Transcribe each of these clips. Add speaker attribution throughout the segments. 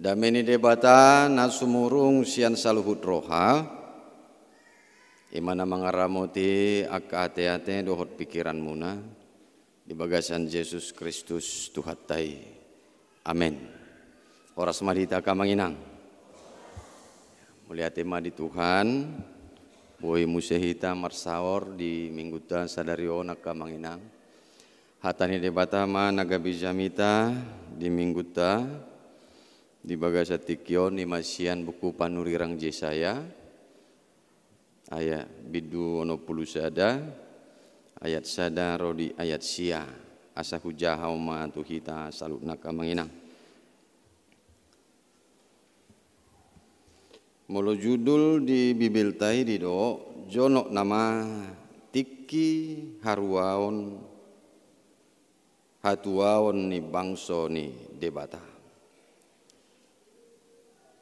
Speaker 1: Dameni debata nasumurung sian saluhut roha imana mangaramuti akka ate-ate dohot pikiran muna di bagasan Yesus Kristus Tuhatai. Amin. Oras madita kamanginang. Mulia tema di Tuhan. Boy musehita marsaor di mingguta sadario nak kamanginang. Hatani debata ma nagabijamita di mingguta di bagasa tikyon ni masian buku panurirang Yesaya ayat bidu ono puluh sada ayat sada rodi ayat sia asa hujahau ma tuhita salut nak kamanginang. Molo judul di Bibil tai di do jonok nama tiki haruaon hatuaon ni bangso ni debata.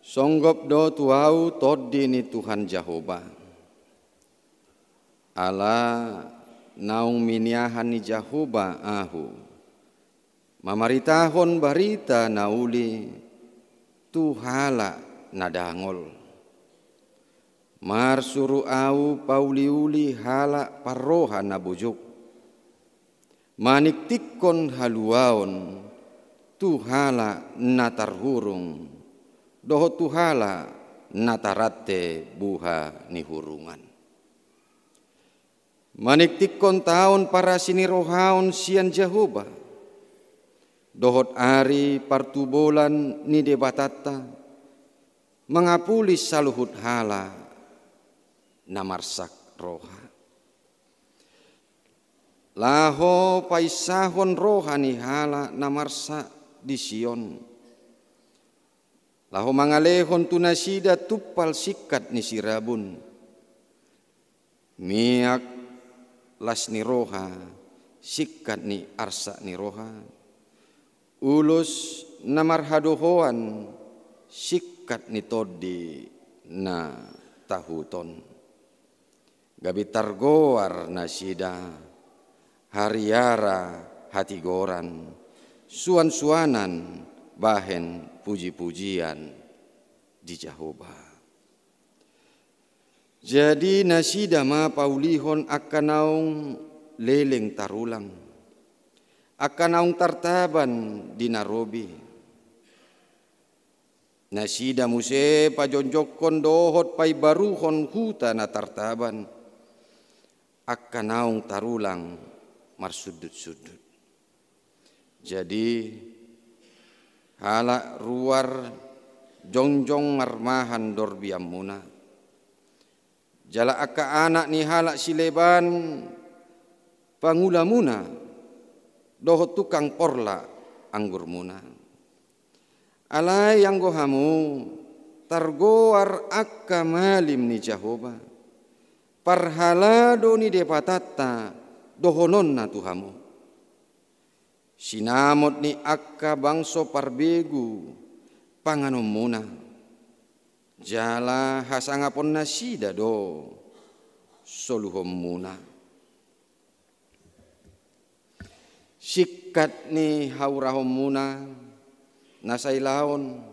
Speaker 1: Songgop do tuau todi ni Tuhan Jehovah. Allah naung miniahan ni Jehovah ahu. Mamaritahon barita nauli tuhala nadangol. Mar suru au pauliuli hala parroha nabujuk. Maniktikon haluaon tuhala natarhurung. Doho tuhala natarate buha ni hurungan. Maniktikon taon para sinirohaon sian Jehovah. Dohot ari partubolan ni debatata. Mengapulis saluhut hala namarsak roha. Laho paisahon roha ni hala namarsak di Sion. Laho mangalehon tunasida tupal sikat ni sirabun. Miak las ni roha, sikat ni arsa ni roha. Ulus namarhadohoan, sikat ni todi na tahuton. Gabitargoar na sida, hariara hatigoran, suan-suanan, bahen puji-pujian di Jehovah. Jadi nasida ma paulihon akan naung leleng tarulang. Akan naung tartaban di Narobi. Nasida muse pajonjokon dohot pai baruhon huta na tartaban. Akan naung tarulang marsudut-sudut. Jadi hala ruar jongjong marmahan dorbiam muna. Jala akka anak ni halak sileban pangula muna. Doho tukang porla anggur muna. Alai yang gohamu targoar akka malim ni Jehovah. Parhalado ni depatata dohonon na tuhamu. Sinamot ni akka bangso parbegu panganom muna. Jala hasangapon nasida do soluhom muna. Sikat ni haurahom muna nasailaon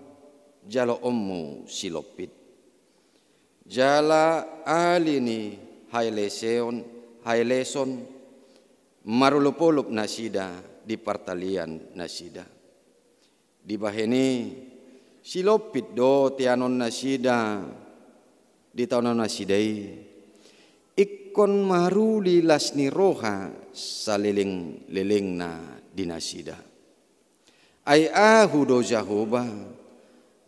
Speaker 1: jalo ommu silopit. Jala ali ni haileson marulupulup nasida di partalian nasida. Di baheni silopit do tianon nasida di tahunan nasidai. Ikon maruli lasni roha saliling-liling na di nasida. Ay ahu do Jehovah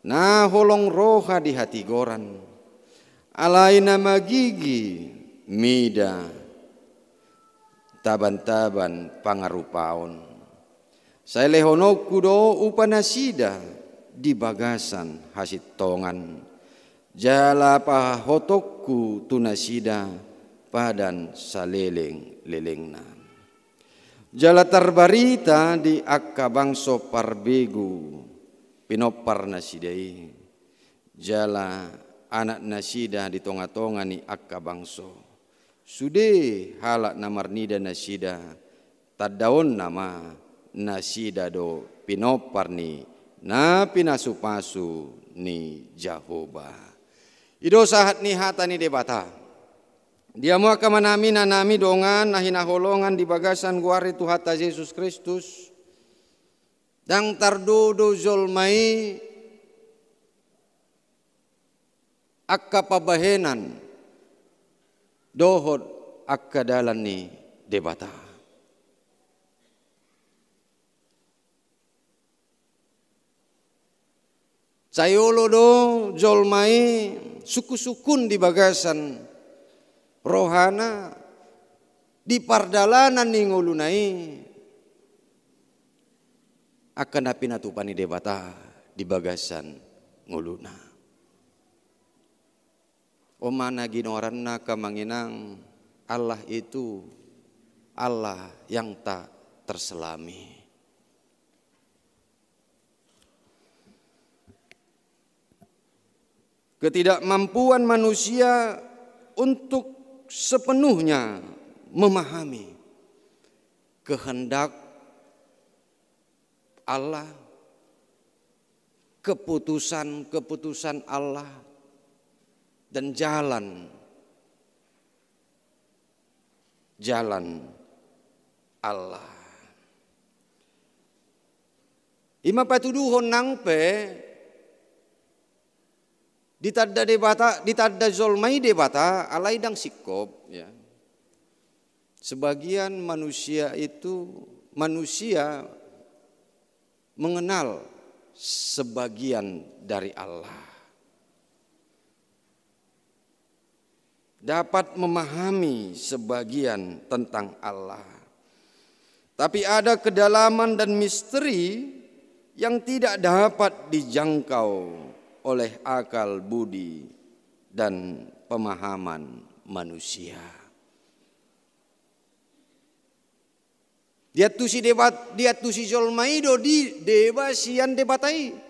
Speaker 1: na holong roha di hati goran. Alay na magigi mida taban-taban pangarupaon. Saya lehonok kudo upanasida di bagasan hasit tongan. Jala pahotokku tunasida padan saleleng-lelengna. Jala tarbarita di akka bangso parbegu pinopar nasidai. Jala anak nasida di tonga-tonga ni akka bangso. Sude halak namarnida nasida tadaon nama nasida do pinopar ni na pinasupasu ni Jehovah. Ido sahat ni hata ni debata. Dia mau kamanami nanami dongan nahinaholongan di bagasan guari tu hata Yesus Kristus. Dang tardodo zolmai akka pabahenan dohod akka dalan ni debata. Sayolo do zolmai suku-sukun di bagasan rohana di pardalanan ni ngulunai akan napinatupani debata di bagasan nguluna. O mana ginoranna kamanginang Allah itu Allah yang tak terselami. Ketidakmampuan manusia untuk sepenuhnya memahami kehendak Allah, keputusan Allah, dan jalan Allah. Ima patuduhon nangpe ditadda zolmai debata alai dang sikop ya. Sebagian manusia mengenal sebagian dari Allah. Dapat memahami sebagian tentang Allah. Tapi ada kedalaman dan misteri yang tidak dapat dijangkau oleh akal budi dan pemahaman manusia. Dia tusi zolmaido di deba sian debatai.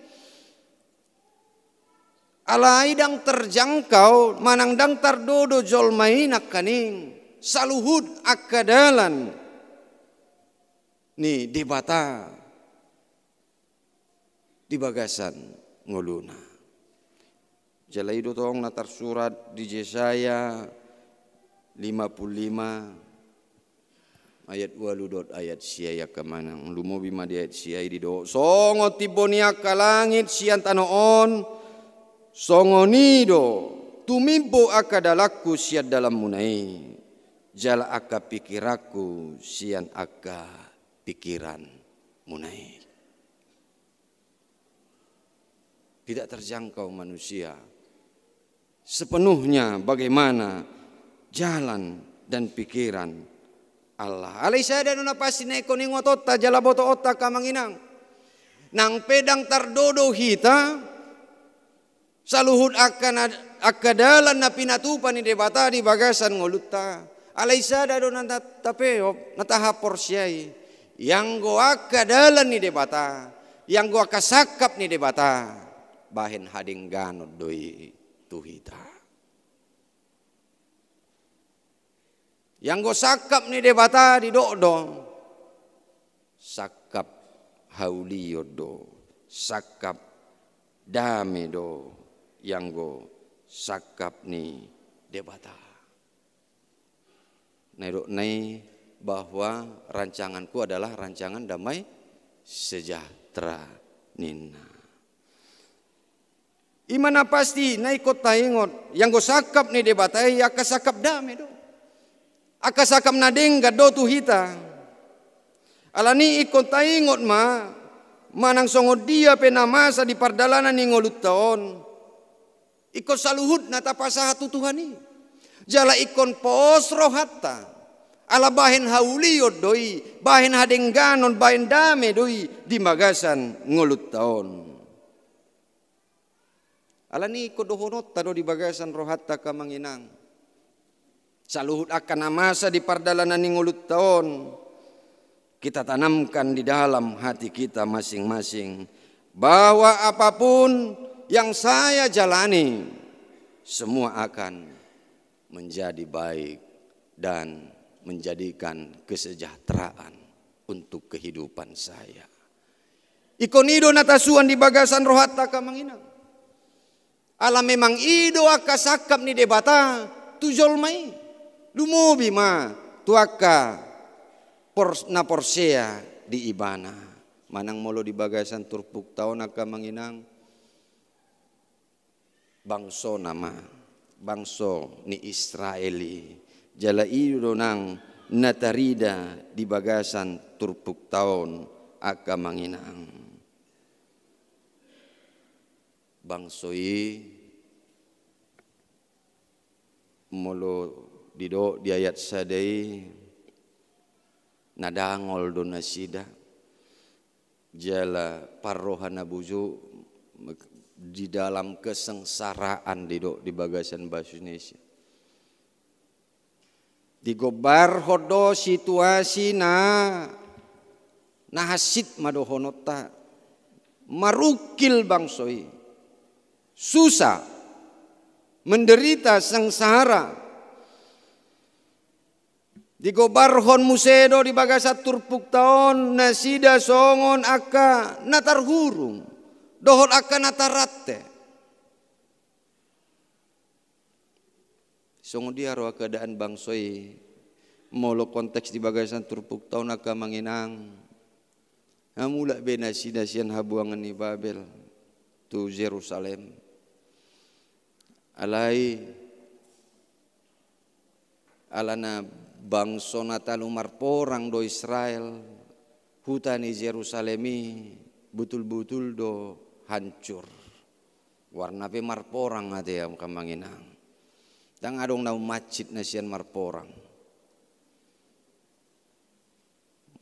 Speaker 1: Alai dang terjangkau manang dang tardodo zolmai nakaning saluhud akadalan ni debata di bagasan nguluna. Jalai do tong natar surat di Yesaya 55 ayat 8 ayat siaya kemanang lumo bima di ayat siaya di do songo tibonia ka langit sian tanoon songo nido tumimpo akadalaku sian dalam munai jala aka pikiraku sian aka pikiran munai. Tidak terjangkau manusia sepenuhnya bagaimana jalan dan pikiran Allah. Alisa dan una pasti neko ning ototta jala boto otta kamanginang. Nang pedang tardodo hita saluhud akan akadalan na pinatupan ni debata di bagasan ngolutta. Alisa dan una tapeo natahapor siyai. Yang go akadalan ni debata, yang go akasakap ni debata. Bahin hading ganod doi tuhita. Yang go sakap ni debata di dodo. Sakap hauliodo. Sakap damedo. Yang go sakap ni debata. Naidok nai bahwa rancanganku adalah rancangan damai sejahtera nina. Imana pasti naikot taingot yang go sakap ni debatai akasakap dame do. Akasakap nadengga do tuhita. Alani ikot taingot manang songod dia penamasa di pardalanan ni ngolut taon. Ikot saluhud na tapasa hatu Tuhani. Jala ikon pos rohatta. Ala bahen hauliot doi, bahen hadengganon, bahen dame doi di magasan ngolut taon. Alani kodohonot tado di bagasan rohatta kamanginang. Saluhut akan amasa di pardalanan ni ngulut taon. Kita tanamkan di dalam hati kita masing-masing. Bahwa apapun yang saya jalani. Semua akan menjadi baik dan menjadikan kesejahteraan untuk kehidupan saya. Ikonido natasuan di bagasan rohata kamanginang. Alam memang ido akasakap ni debata tujol mai. Lumubi ma tuaka na porsea di ibana. Manang molo di bagasan turpuk taon akamanginang. Bangso nama. Bangso ni Israeli. Jala ido nang natarida di bagasan turpuk taon akamanginang. Bangsoi molo dido di ayat sadai nadangol do nasida jala parrohana buju di dalam kesengsaraan dido di bagasan bahasa Indonesia. Digobar hodo situasi na hasit madohonota marukil bangsoi. Susah, menderita sengsara. Digobarhon musedo di bagasat turpuk taon nasida songon aka natarhurung. Dohon aka natarate. Songon dia roh keadaan bangsoi. Molo konteks di bagasan turpuk taon aka manginang. Amula benasida sian habuangan ni Babel. Tu Yerusalem. Alai alana bangso natalumar porang do Israel hutani Yerusalemi betul-betul do hancur warna pe marporang ate am kamanginang tang adong na masjid nasian marporang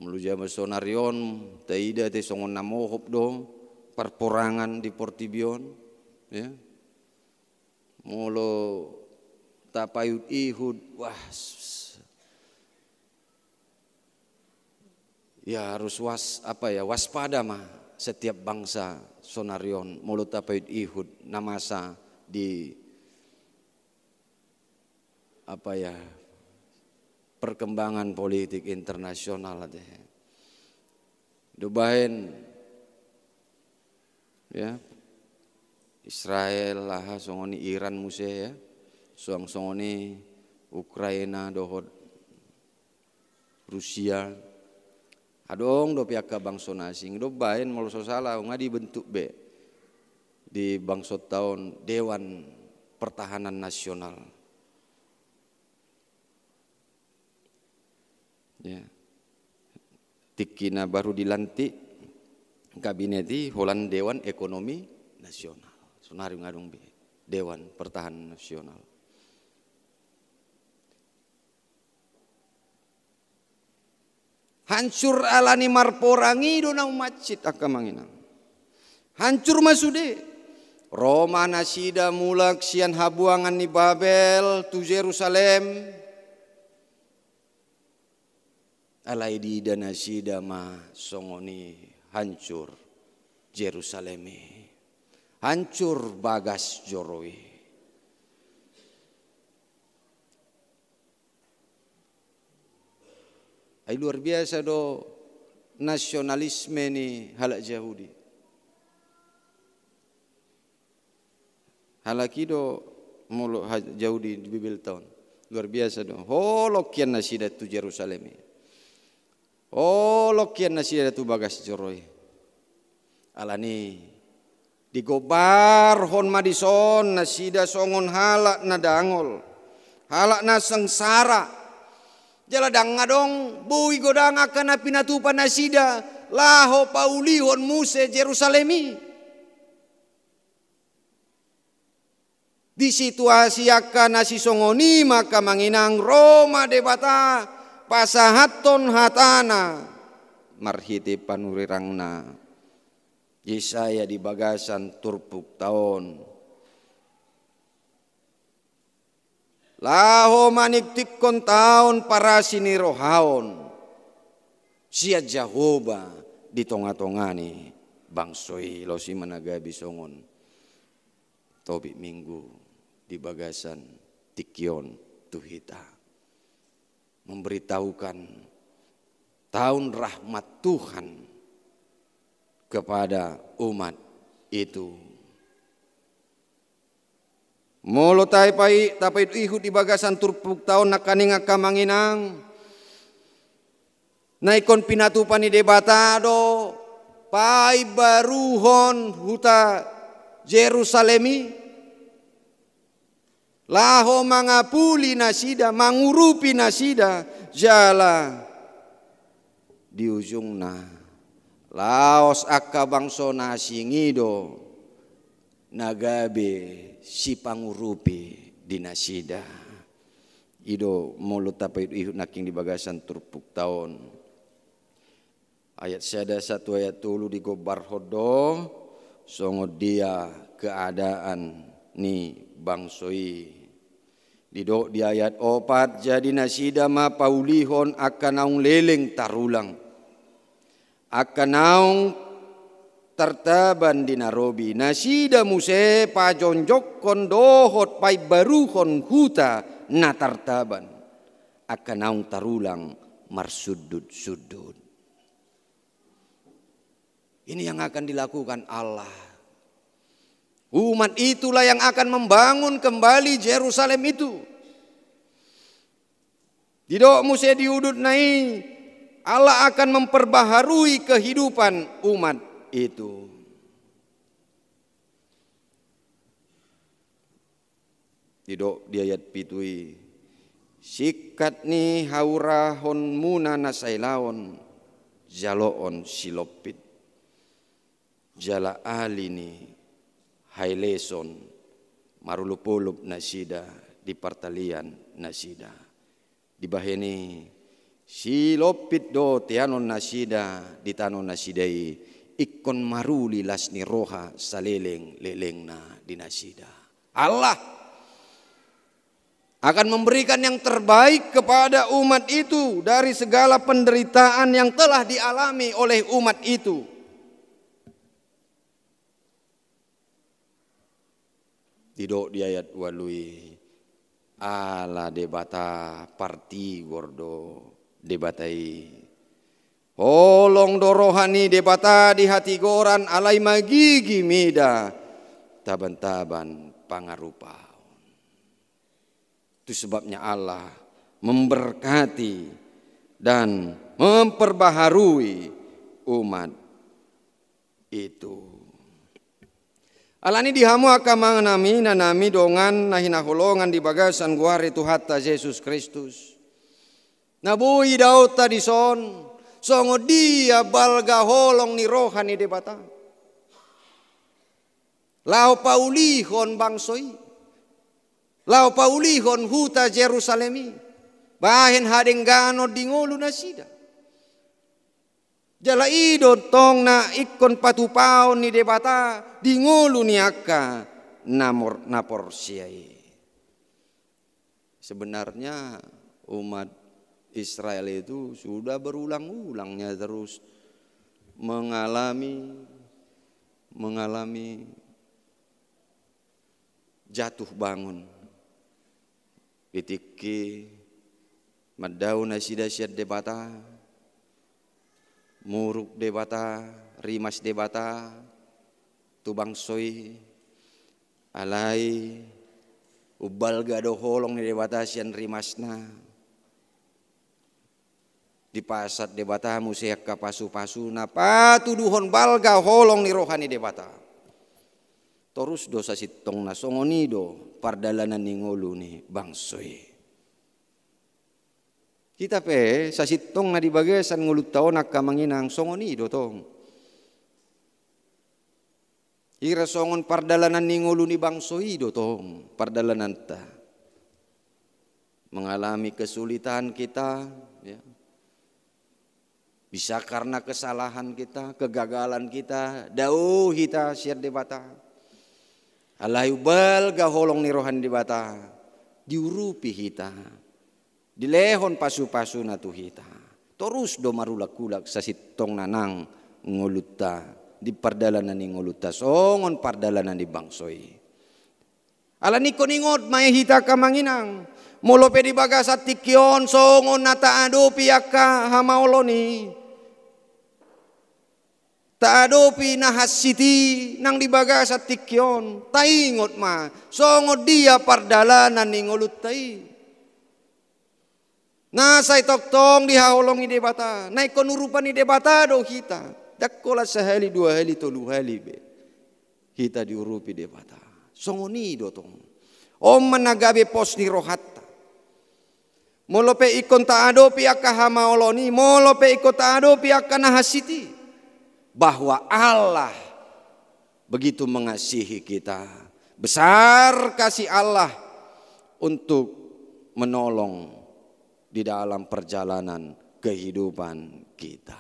Speaker 1: meluja masonarion taida te songon namohop do parporangan di Portibion ya. Molo tapayut ihud wah ya harus waspada mah setiap bangsa sonarion molo tapayut ihud namasa di perkembangan politik internasional deh dubahen ya Israel lah songoni Iran muse ya songoni Ukraina dohod Rusia adong do pihak bangsa nasing do baen molo salah ngadi bentuk be di bangsa tahun Dewan Pertahanan Nasional ya tikina baru dilantik kabineti holan Dewan Ekonomi Nasional sonari ngadung be Dewan Pertahanan Nasional. Hancur alani marporangi do nang masjid akamanginang. Hancur masude. Roma nasida mulak sian habuangan ni Babel tu Yerusalem. Alai di danasida ma songoni hancur Yerusalemi. Hancur bagas joroi. Ay luar biasa do nasionalisme ni halak Yahudi. Halaki do mulu Yahudi di Bibil tahun. Luar biasa do. Holokian nasida tu Yerusalem. Holokian nasida tu bagas joroi. Alani digobar hon madison nasida songon halak na dangol halak na sengsara jala dang ngadong bui godang akan pinatupan nasida laho pauli hon muse Yerusalemi di situasi akan nasi songoni maka manginang Roma debata pasahaton hatana marhiti panurirangna Yesaya di bagasan turpuk taon. Laho maniktik kon taon para sini rohaon. Sia Jehovah di tonga-tongani bangsoi losi managabi songon. Tobi minggu di bagasan tikion tuhita. Memberitahukan tahun rahmat Tuhan kepada umat itu. Molo tapai ihut di bagasan turpuk taon nakaning akamanginang naikon pinatupani debatado pai baruhon huta Jerusalemi laho mangapuli nasida mangurupi nasida jala di ujungna laos akka bangso nasingido nagabe si pangurupi di nasida ido molo tapai ihut naking di bagasan turpuk taon ayat syada 1 ayat 3 di gobar hodo songo dia keadaan ni bangsoi didok di ayat 4 jadi nasida ma paulihon akan naung leleng tarulang akan naung tertaban di narobi nasida muse pajonjok kondohot pai baruhon huta na tertaban akan naung tarulang marsudut-sudut. Ini yang akan dilakukan Allah. Umat itulah yang akan membangun kembali Yerusalem itu. Tidak mesti diudut nai. Allah akan memperbaharui kehidupan umat itu. Tidak di ayat pitui. Sikat ni haurahon muna nasailaon jaloon silopit. Jala alini haileson marulupulup nasida di partalian nasida di baheni silopit do tianon nasida di tanon nasidai ikon maruli lasni roha saleleng lelengna di nasida. Allah akan memberikan yang terbaik kepada umat itu dari segala penderitaan yang telah dialami oleh umat itu. Tidak di ayat walui ala debata parti gordo debatai holong dorohani debata di hati goran alai magigi mida taban-taban pangarupa. Itu sebabnya Allah memberkati dan memperbaharui umat itu. Alani dihamu akamang nami nanami dongan nahinaholongan di bagasan guari Tuhatta Yesus Kristus. Nabui daud tadi son songo dia balga holong ni rohani debata. Lau paulihon bangsoi. Lau paulihon huta Jerusalemi. Bahen hadenggano dingolu nasida. Jala ido tong na ikon patupaon ni debata dingulu ni akka napor siai. Sebenarnya umat Israel itu sudah berulang-ulangnya terus mengalami jatuh bangun. Pitiki madau nasida siat debata muruk debata, rimas debata, tubang soi, alai, ubal gado holong ni debata sian rimasna. Di pasat debata musiak ka pasu-pasu na patuduhon balga holong ni rohani debata. Terus dosa sitong na songonido pardalanan ni ngulu ni bangsoi. Kita pe sasitong na di bagasan ngulut taon nakamanginang songoni do tong. Ira songon pardalanan ni ngulu ni bangsoi do tong pardalanan ta. Mengalami kesulitan kita ya. Bisa karena kesalahan kita, kegagalan kita, dau kita siar debata. Alayubal gaholong ni rohan debata. Diurupi kita. Dilehon pasu-pasu na tuhita. Terus do marulak-kulak sa sitong nanang nguluta. Di pardalanan ni nguluta. Songon pardalanan ni bangsoi. Ala ni koningot may hita kamanginang. Molope di bagasat tikyon songon nataado piyaka hamaoloni.
Speaker 2: Taadopi nahas siti nang dibagasa tikyon. Taingot ma. Songod dia pardalanan ni ngolut tai. Nasay toktong dihaholong ni debata. Naik konurupan ni debata do kita. Dakkola sehali dua hali tolu hali be. Kita diurupi debata. Songoni do tong. Om menagabe pos ni rohatta. Molope ikon taadopi akka hamaoloni. Molope ikon taadopi akka nahas siti. Bahwa Allah begitu mengasihi kita. Besar kasih Allah untuk menolong di dalam perjalanan kehidupan kita.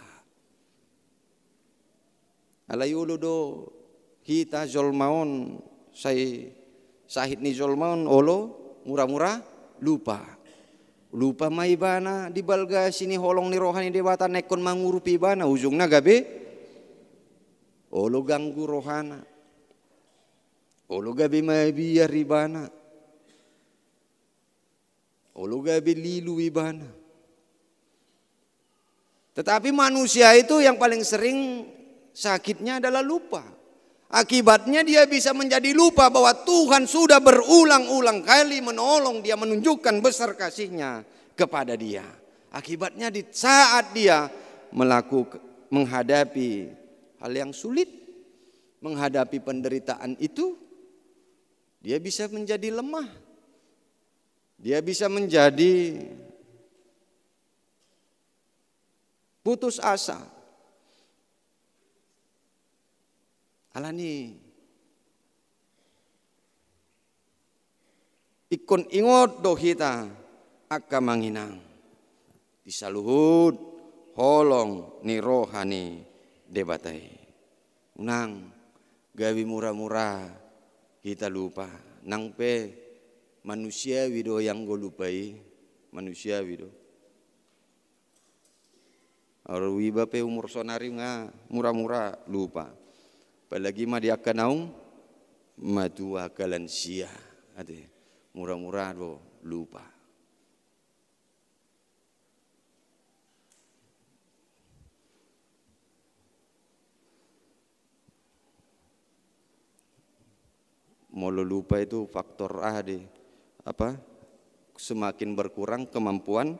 Speaker 2: Alayulo do kita zolmaon say sahid ni zolmaon olo murah-murah lupa. Lupa mai bana di balga sini holong ni rohani dewata nekon mangurupi bana ujungna gabe olo ganggu rohana. Olo gabe mai biar ribana. Olo gabe lilu ibana. Tetapi manusia itu yang paling sering sakitnya adalah lupa. Akibatnya dia bisa menjadi lupa bahwa Tuhan sudah berulang-ulang kali menolong dia, menunjukkan besar kasih-Nya kepada dia. Akibatnya di saat dia menghadapi hal yang sulit, menghadapi penderitaan itu, dia bisa menjadi lemah. Dia bisa menjadi putus asa. Alani ikon ingot do kita akka manginang disaluhud holong ni rohani debatai. Unang gawi murah-murah kita lupa. Nang pe manusia wido yang go lupai. Manusia wido. Orang wiba pe umur sonari nga murah-murah lupa. Apalagi mah dia kanaung madua kalansia. Ade murah-murah do lupa. Molo lupa itu faktor semakin berkurang kemampuan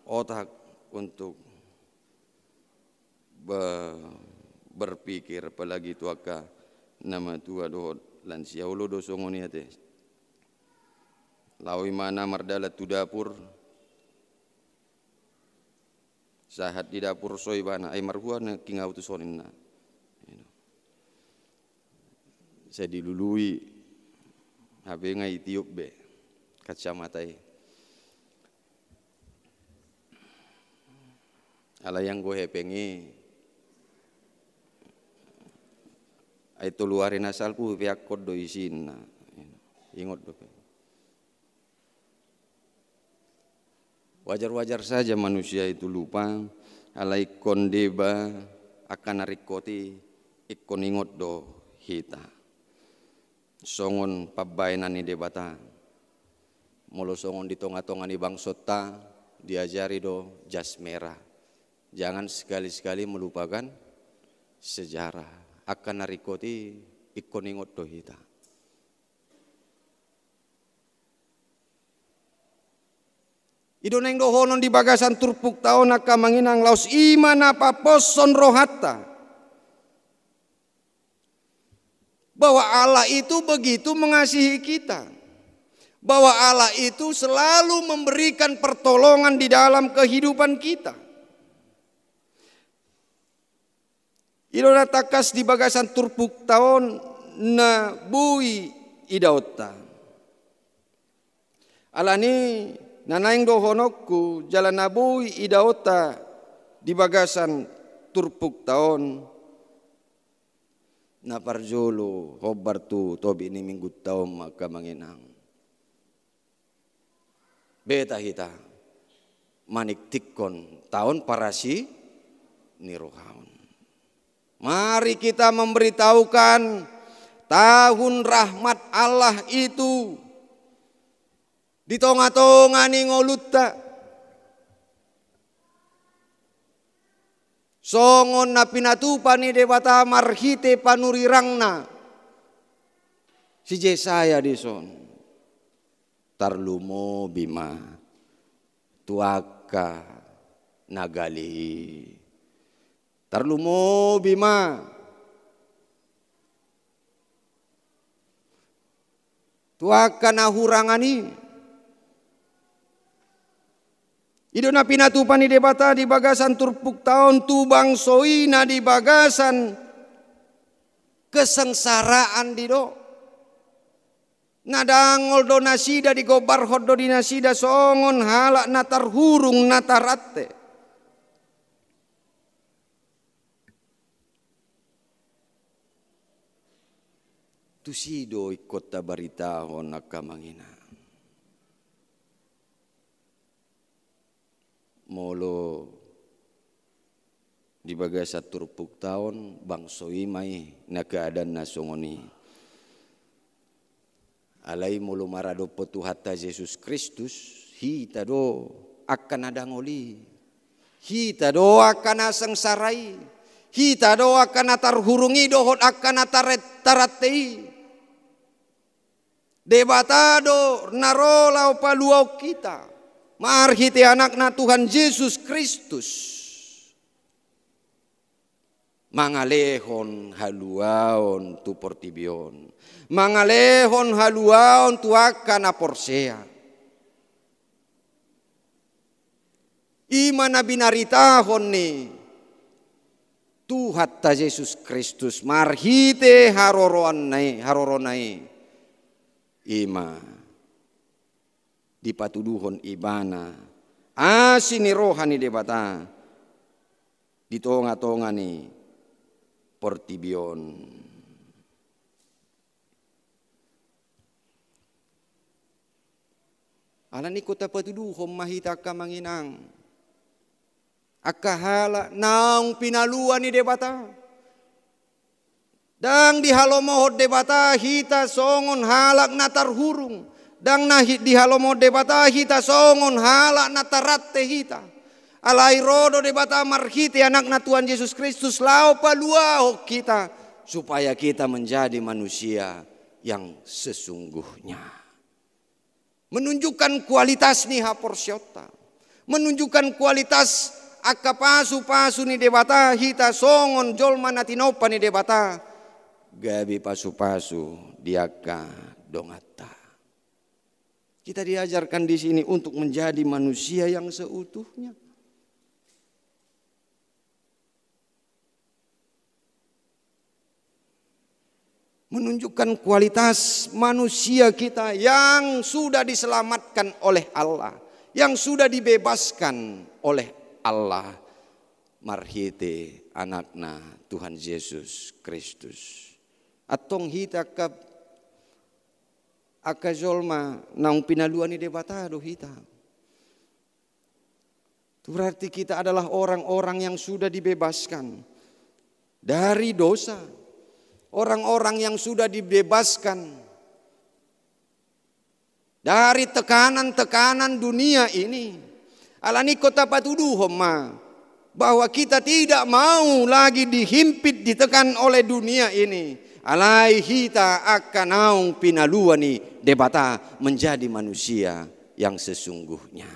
Speaker 2: otak untuk berpikir, apalagi itu akka nama tua do lansia ulo do songoni ate lawi mana mardala tu dapur sahat di dapur soi bana ay marhuana kingau tu soninna. Saya dilului habe ngai tiup be kacamatai ala yang gue pengi ai tuluarin asalku pihak kod do isin ingot do. Wajar-wajar saja manusia itu lupa ala ikon deba akan narikoti ikon ingot do hita. Songon pabainan ni debata. Molo songon di tonga-tonga ni bangsota diajari do jas merah. Jangan sekali-sekali melupakan sejarah. Akan narikoti ikon ingot do hita. Idoneng do honon di bagasan turpuk taon aka manginang laos iman apa poson rohatta. Bahwa Allah itu begitu mengasihi kita. Bahwa Allah itu selalu memberikan pertolongan di dalam kehidupan kita. Ilona takas di bagasan turpuk taon na bui idaota. Alani nanaing dohonokku jalan nabui idaota di bagasan turpuk taon. Na parjolo hobar tu tobi ni minggu taom maka manginang. Beta hita manik tikon tahun parasi ni rohaun. Mari kita memberitahukan tahun rahmat Allah itu di tonga-tonga ni ngolutta. Songon na pinatupa ni debata marhite panurirangna. Si Jesaya dison. Tarlumo bima. Tuaka nagali. Tarlumo bima. Tuaka nahurangani. Ido na pinatupan ni debata di bagasan turpuk taon tubang soina di bagasan kesengsaraan di do. Nadangol do nasida di gobar hodo di nasida songon halak natar hurung natarate. Tusido ikut tabarita honak kamangina. Molo di bagai satu rupuk tahun bangsoi mai na keadaan nasongoni alai mulu marado petuhata Yesus Kristus hita do akan ada ngoli hita do akan asengsarai hita do akan atar hurungi dohot akan ataretei debatado narolau paluau kita. Marhiti anakna Tuhan Yesus Kristus. Mangalehon haluaon tu portibion. Mangalehon haluaon tu akan aporsea. Ima na binaritahon ni Tuhan ta Yesus Kristus. Marhite haroronai. Ima. Di patuduhon ibana asini rohani debata di tonga-tonga ni portibion alani kota patuduhon mahita ka manginang akahala naung pinaluan ni debata dang di halomohod debata hita songon halak natar hurung dang nahit di halomo debata hita songon halak natarate hita. Alai rodo debata marhiti anak na Tuhan Yesus Kristus lau paluau kita. Supaya kita menjadi manusia yang sesungguhnya. Menunjukkan kualitas ni haporsyota. Menunjukkan kualitas akapasu-pasu ni debata hita songon jolma natinopa ni debata. Gabi pasu-pasu diaka dongata. Kita diajarkan di sini untuk menjadi manusia yang seutuhnya. Menunjukkan kualitas manusia kita yang sudah diselamatkan oleh Allah. Yang sudah dibebaskan oleh Allah. Marhite anakna Tuhan Yesus Kristus. Atong hita kap akazolma naung pinaluan ni debata do hita. Itu berarti kita adalah orang-orang yang sudah dibebaskan dari dosa. Orang-orang yang sudah dibebaskan dari tekanan-tekanan dunia ini. Alani kota patuduhom ma bahwa kita tidak mau lagi dihimpit ditekan oleh dunia ini. Alai hita akan naung pinaluani debata menjadi manusia yang sesungguhnya.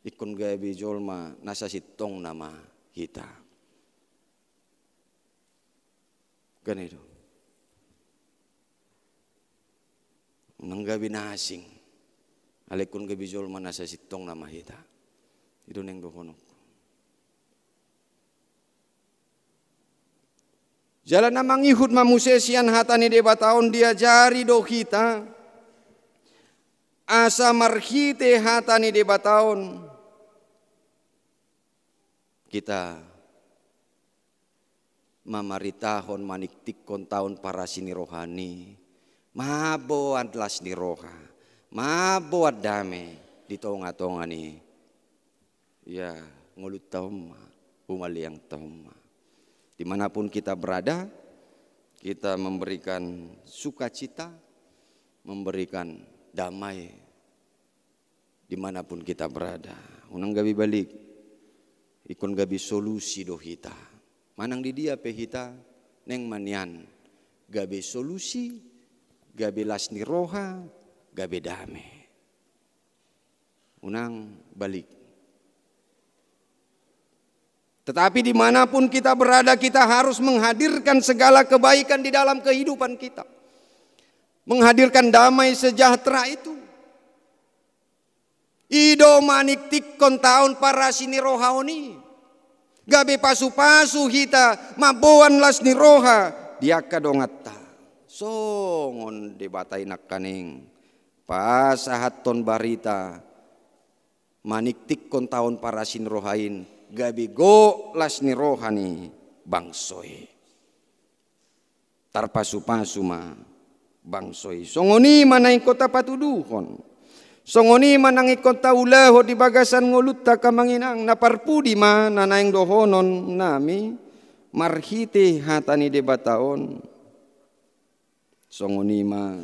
Speaker 2: Ikon gabi jolma nasa sitong nama hita. Kan itu. Nanggabi nasing. Alekun gabi jolma nasa sitong nama hita. Itu neng dokonok. Jalan namang ihud mamusesian hatani debataon diajari do kita. Asa marhite hatani debataon. Kita mamaritahon maniktikon taon para sini rohani. Maboad las ni roha. Maboad dame di tonga-tonga ni. Ya ngulut taum umaliang taum. Dimanapun kita berada, kita memberikan sukacita, memberikan damai dimanapun kita berada. Unang gabi balik, ikon gabi solusi do hita. Manang di dia pe hita, neng manian, gabi solusi, gabi lasni roha, gabi dame. Unang balik. Tetapi dimanapun kita berada, kita harus menghadirkan segala kebaikan di dalam kehidupan kita. Menghadirkan damai sejahtera itu. Ido manik tikon tahun para sini rohaoni. Gabe pasu-pasu hita maboan las ni roha. Dia kadongatta. Songon debatai nak kaning. Pasahat ton barita. Manik tikon tahun para sini rohain. Gabi go las ni rohani bangsoy. Tarpasu-pasu ma bangsoy. Songoni manay kota patuduhon. Songoni manang kota ulaho di bagasan ngolutta kamanginang. Naparpudi ma nanayang dohonon nami. Marhite hatani debataon. Songoni ma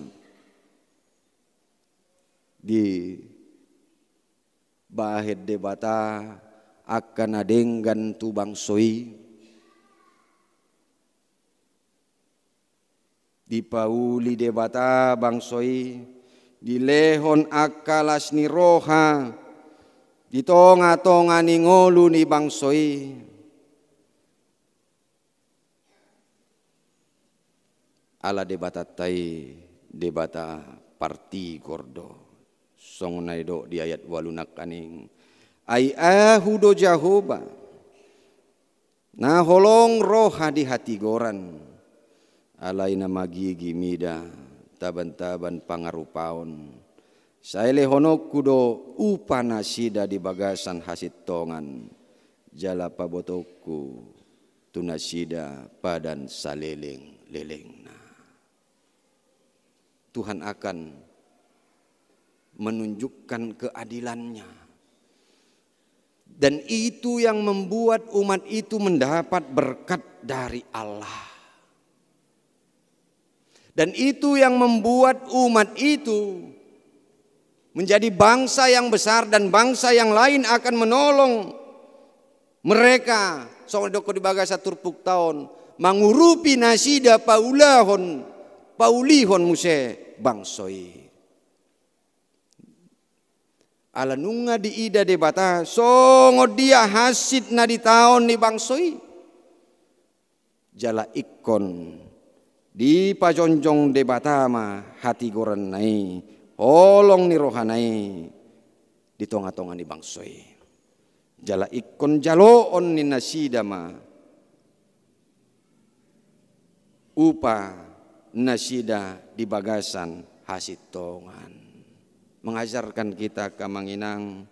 Speaker 2: di bahid debata akan adenggan tu bangsoi dipauli debata bangsoi dilehon akalas ni roha ditonga-tonga ni ngolu ni bangsoi ala debata tai debata parti gordo songonai do di ayat walunak kaning ai ahudo Jahoba na holong roha di hati goran alai na magigi mida taban-taban pangarupaon saile honok kudo upana sida di bagasan hasit tongan jala pabotoku tunasida padan saleleng lelengna. Tuhan akan menunjukkan keadilannya. Dan itu yang membuat umat itu mendapat berkat dari Allah. Dan itu yang membuat umat itu menjadi bangsa yang besar dan bangsa yang lain akan menolong mereka. Soal doko di bagasa turpuk tahun mangurupi nasida paulihon muse bangsoi. Ala nunga di ida debata songo dia hasid na di tahun ni bangsoi jala ikon di pajonjong debata ma hati goran nai holong ni rohanai di tonga-tonga ni bangsoi jala ikon jaloon ni nasida ma upa nasida di bagasan hasid tongan. Mengajarkan kita kamanginang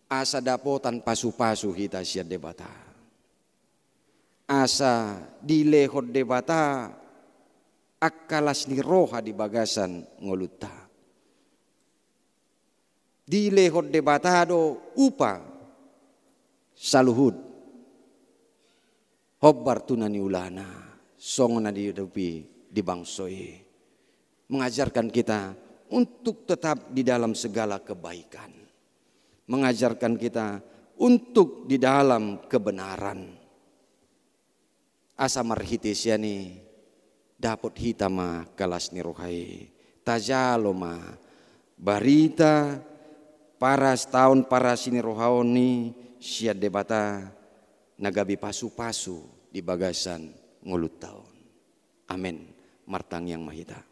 Speaker 2: asa dapotan pasu-pasu kita siat debata. Asa dilehot debata akalas ni roha di bagasan ngoluta. Dilehot debata do upa saluhud. Hobbar tunani ulana song na dihidupi di bangsoi. Mengajarkan kita untuk tetap di dalam segala kebaikan. Mengajarkan kita untuk di dalam kebenaran. Asa marhitisiani dapat hitama kalas ni rohai. Tajaloma barita para setahun para sini rohaoni siat debata nagabi pasu-pasu di bagasan ngulut tahun. Amin. Martang yang mahita.